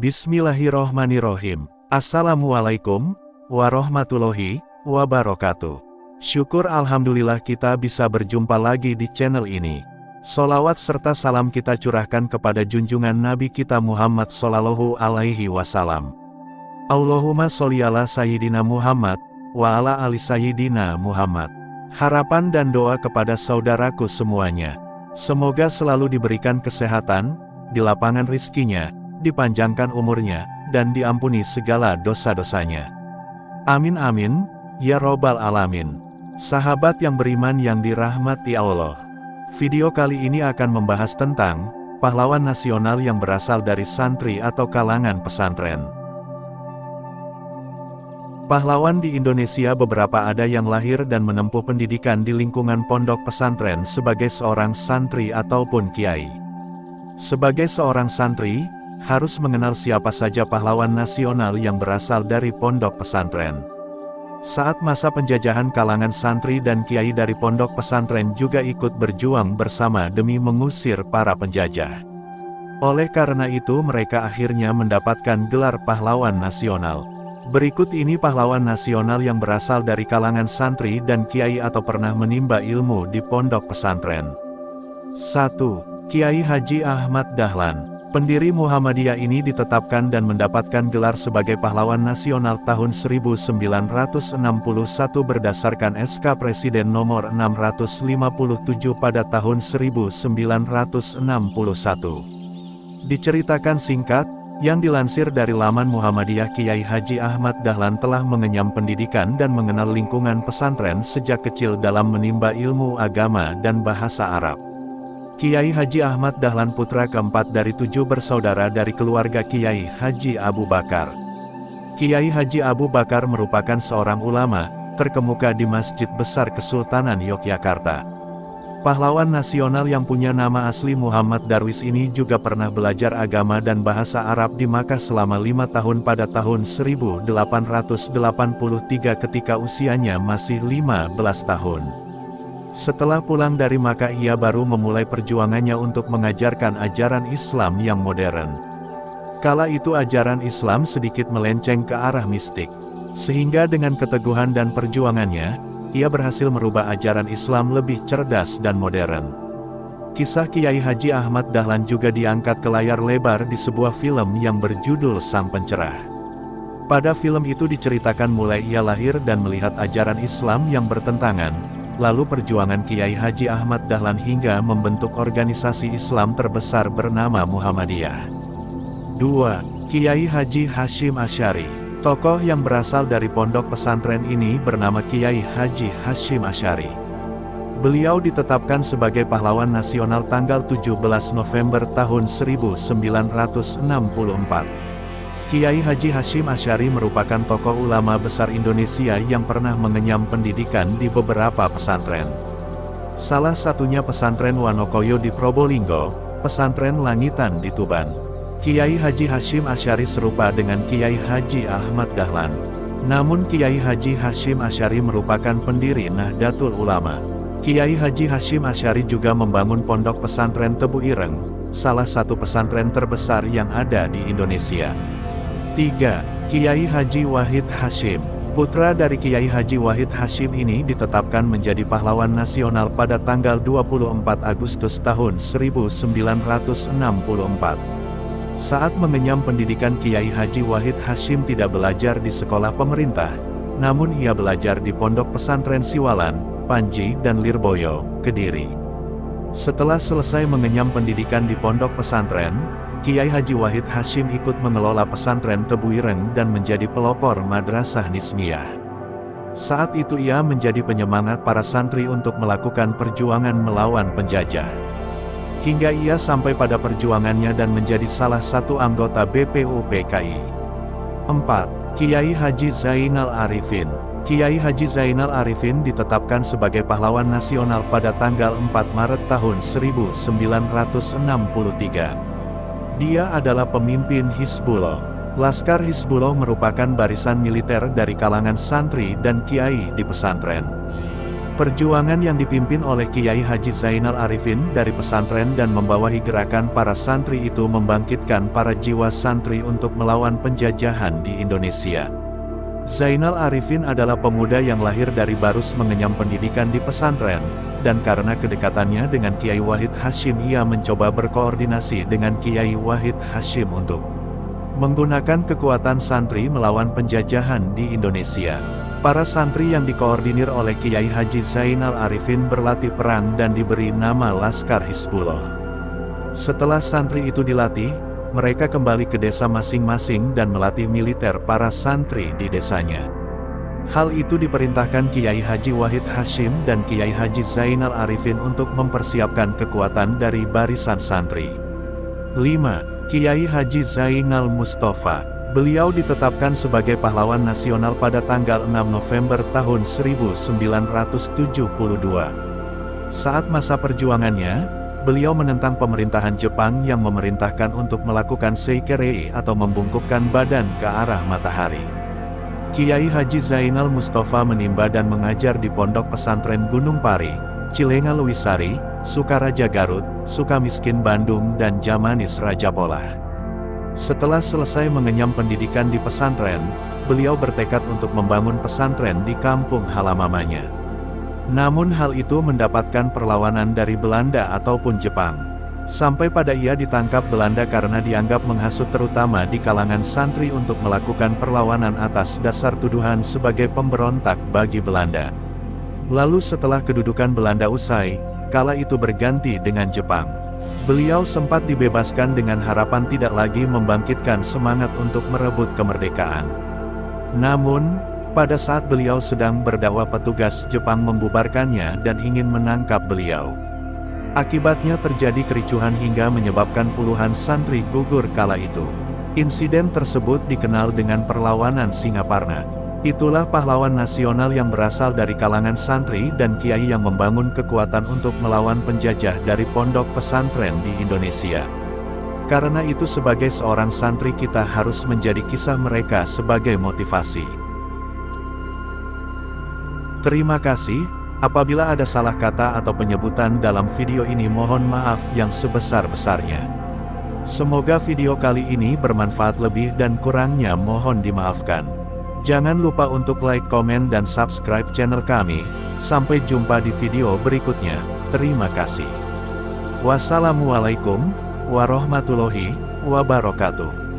Bismillahirrohmanirrohim. Assalamualaikum warahmatullahi wabarakatuh. Syukur alhamdulillah kita bisa berjumpa lagi di channel ini. Sholawat serta salam kita curahkan kepada junjungan Nabi kita Muhammad Sallallahu Alaihi Wasallam. Allahumma sholli ala Sayyidina Muhammad wa ala ali Sayyidina Muhammad. Harapan dan doa kepada saudaraku semuanya. Semoga selalu diberikan kesehatan, dilapangkan rizkinya, dipanjangkan umurnya, dan diampuni segala dosa-dosanya. Amin amin, ya robbal alamin. Sahabat yang beriman yang dirahmati Allah. Video kali ini akan membahas tentang pahlawan nasional yang berasal dari santri atau kalangan pesantren. Pahlawan di Indonesia beberapa ada yang lahir dan menempuh pendidikan di lingkungan pondok pesantren sebagai seorang santri ataupun kiai. Sebagai seorang santri, harus mengenal siapa saja pahlawan nasional yang berasal dari pondok pesantren. Saat masa penjajahan, kalangan santri dan kiai dari pondok pesantren juga ikut berjuang bersama demi mengusir para penjajah. Oleh karena itu mereka akhirnya mendapatkan gelar pahlawan nasional. Berikut ini pahlawan nasional yang berasal dari kalangan santri dan kiai atau pernah menimba ilmu di pondok pesantren. 1. Kiai Haji Ahmad Dahlan. Pendiri Muhammadiyah ini ditetapkan dan mendapatkan gelar sebagai pahlawan nasional tahun 1961 berdasarkan SK Presiden nomor 657 pada tahun 1961. Diceritakan singkat, yang dilansir dari laman Muhammadiyah, Kiai Haji Ahmad Dahlan telah mengenyam pendidikan dan mengenal lingkungan pesantren sejak kecil dalam menimba ilmu agama dan bahasa Arab. Kiai Haji Ahmad Dahlan putra keempat dari 7 bersaudara dari keluarga Kiai Haji Abu Bakar. Kiai Haji Abu Bakar merupakan seorang ulama terkemuka di Masjid Besar Kesultanan Yogyakarta. Pahlawan nasional yang punya nama asli Muhammad Darwis ini juga pernah belajar agama dan bahasa Arab di Makkah selama 5 tahun pada tahun 1883 ketika usianya masih 15 tahun. Setelah pulang dari Makkah, ia baru memulai perjuangannya untuk mengajarkan ajaran Islam yang modern. Kala itu ajaran Islam sedikit melenceng ke arah mistik. Sehingga dengan keteguhan dan perjuangannya, ia berhasil merubah ajaran Islam lebih cerdas dan modern. Kisah Kiai Haji Ahmad Dahlan juga diangkat ke layar lebar di sebuah film yang berjudul Sang Pencerah. Pada film itu diceritakan mulai ia lahir dan melihat ajaran Islam yang bertentangan, lalu perjuangan Kiai Haji Ahmad Dahlan hingga membentuk organisasi Islam terbesar bernama Muhammadiyah. 2. Kiai Haji Hashim Asy'ari. Tokoh yang berasal dari pondok pesantren ini bernama Kiai Haji Hashim Asy'ari. Beliau ditetapkan sebagai pahlawan nasional tanggal 17 November tahun 1964. Kiai Haji Hashim Asy'ari merupakan tokoh ulama besar Indonesia yang pernah mengenyam pendidikan di beberapa pesantren. Salah satunya pesantren Wanokoyo di Probolinggo, pesantren Langitan di Tuban. Kiai Haji Hashim Asy'ari serupa dengan Kiai Haji Ahmad Dahlan. Namun Kiai Haji Hashim Asy'ari merupakan pendiri Nahdlatul Ulama. Kiai Haji Hashim Asy'ari juga membangun pondok pesantren Tebu Ireng, salah satu pesantren terbesar yang ada di Indonesia. 3. Kiai Haji Wahid Hasyim. Putra dari Kiai Haji Wahid Hasyim ini ditetapkan menjadi pahlawan nasional pada tanggal 24 Agustus tahun 1964. Saat mengenyam pendidikan, Kiai Haji Wahid Hasyim tidak belajar di sekolah pemerintah, namun ia belajar di pondok pesantren Siwalan, Panji dan Lirboyo, Kediri. Setelah selesai mengenyam pendidikan di pondok pesantren, Kiai Haji Wahid Hasyim ikut mengelola pesantren Tebu Ireng dan menjadi pelopor madrasah Nismiyah. Saat itu ia menjadi penyemangat para santri untuk melakukan perjuangan melawan penjajah. Hingga ia sampai pada perjuangannya dan menjadi salah satu anggota BPUPKI. 4. Kiai Haji Zainal Arifin. Kiai Haji Zainal Arifin ditetapkan sebagai pahlawan nasional pada tanggal 4 Maret tahun 1963. Dia adalah pemimpin Hizbullah. Laskar Hizbullah merupakan barisan militer dari kalangan santri dan kiai di pesantren. Perjuangan yang dipimpin oleh Kiai Haji Zainal Arifin dari pesantren dan membawahi gerakan para santri itu membangkitkan para jiwa santri untuk melawan penjajahan di Indonesia. Zainal Arifin adalah pemuda yang lahir dari Barus mengenyam pendidikan di pesantren, dan karena kedekatannya dengan Kiai Wahid Hasyim ia mencoba berkoordinasi dengan Kiai Wahid Hasyim untuk menggunakan kekuatan santri melawan penjajahan di Indonesia. Para santri yang dikoordinir oleh Kiai Haji Zainal Arifin berlatih perang dan diberi nama Laskar Hizbullah. Setelah santri itu dilatih, mereka kembali ke desa masing-masing dan melatih militer para santri di desanya. Hal itu diperintahkan Kiai Haji Wahid Hasyim dan Kiai Haji Zainal Arifin untuk mempersiapkan kekuatan dari barisan santri. 5. Kiai Haji Zainal Mustafa. Beliau ditetapkan sebagai pahlawan nasional pada tanggal 6 November tahun 1972. Saat masa perjuangannya, beliau menentang pemerintahan Jepang yang memerintahkan untuk melakukan seikerei atau membungkukkan badan ke arah matahari. Kiai Haji Zainal Mustafa menimba dan mengajar di Pondok Pesantren Gunung Pari, Cilenga Lewisari, Sukaraja Garut, Sukamiskin Bandung dan Jamanis Rajapolah. Setelah selesai mengenyam pendidikan di pesantren, beliau bertekad untuk membangun pesantren di kampung halamannya. Namun hal itu mendapatkan perlawanan dari Belanda ataupun Jepang. Sampai pada ia ditangkap Belanda karena dianggap menghasut terutama di kalangan santri untuk melakukan perlawanan atas dasar tuduhan sebagai pemberontak bagi Belanda. Lalu setelah kedudukan Belanda usai, kala itu berganti dengan Jepang. Beliau sempat dibebaskan dengan harapan tidak lagi membangkitkan semangat untuk merebut kemerdekaan. Namun, pada saat beliau sedang berdakwah petugas Jepang membubarkannya dan ingin menangkap beliau. Akibatnya terjadi kericuhan hingga menyebabkan puluhan santri gugur kala itu. Insiden tersebut dikenal dengan perlawanan Singaparna. Itulah pahlawan nasional yang berasal dari kalangan santri dan kiai yang membangun kekuatan untuk melawan penjajah dari pondok pesantren di Indonesia. Karena itu sebagai seorang santri kita harus menjadi kisah mereka sebagai motivasi. Terima kasih, apabila ada salah kata atau penyebutan dalam video ini mohon maaf yang sebesar-besarnya. Semoga video kali ini bermanfaat, lebih dan kurangnya mohon dimaafkan. Jangan lupa untuk like, komen, dan subscribe channel kami. Sampai jumpa di video berikutnya. Terima kasih. Wassalamualaikum warahmatullahi wabarakatuh.